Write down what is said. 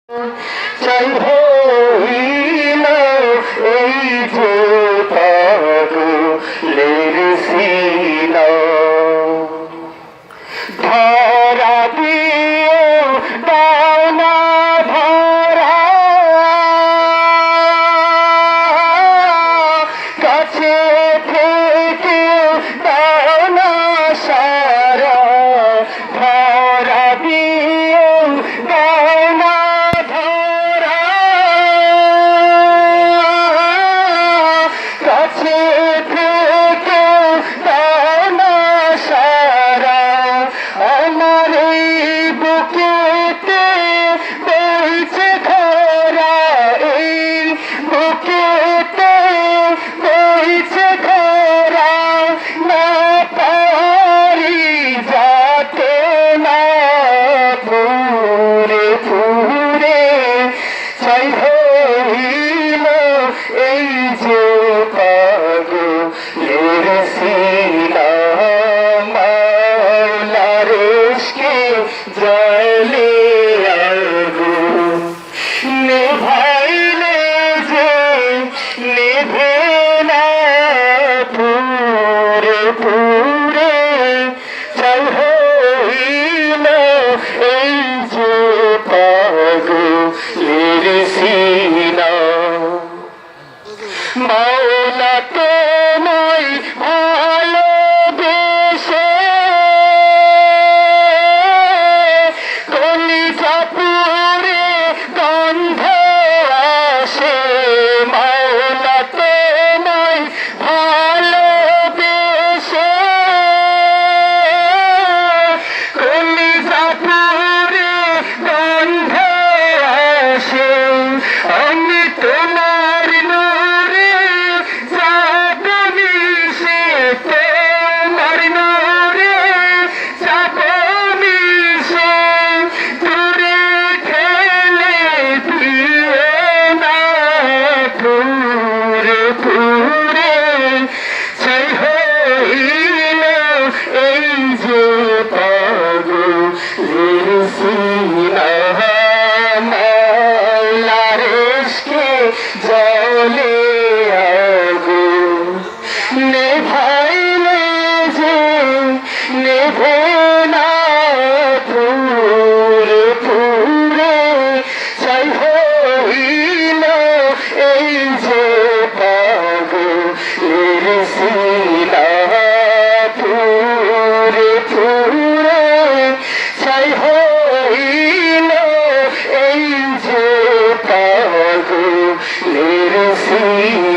চাই হইল এই যে পাগলের সিনা ধরা দিয়ে দাও না ধরা কাছে থেকে দাও না সারা ধরা দিয়ে দাও না ধরা কাছে থেকে দাও না সারা আমার এই বুকেতে বইছে খরা এই বুকেতে বইছে খরা না পারি যাতে না পুরে পুরে চাই হইল এই যে পাগলের সিনা মাওলার ইশকে জ্বলে আগুন নেভাইলে যে নেভে না পুরে পুরে চাই হইল এই যে পাগলের সিনা মাওলা তোমায় ভালোবেসে কলিজা পুরে গন্ধ আসে মাওলা তোমায় ভালোবেসে কলিজা পুরে গন্ধ আসে আমি তোমার নূরে যাব মিশে তোমার নূরে যাব মিশে দূরে ঠেলে দিও না পুরে পুরে চাই হইল এই যে পাগলের সিনা মাওলার ইশকে জ্বলে আগুন নেভাইলে যে নেভে না পুরে পুরে চাই হইল এই যে পাগলের সিনা পুরে পুরে চাই হইল এই যে পাগলের সিনা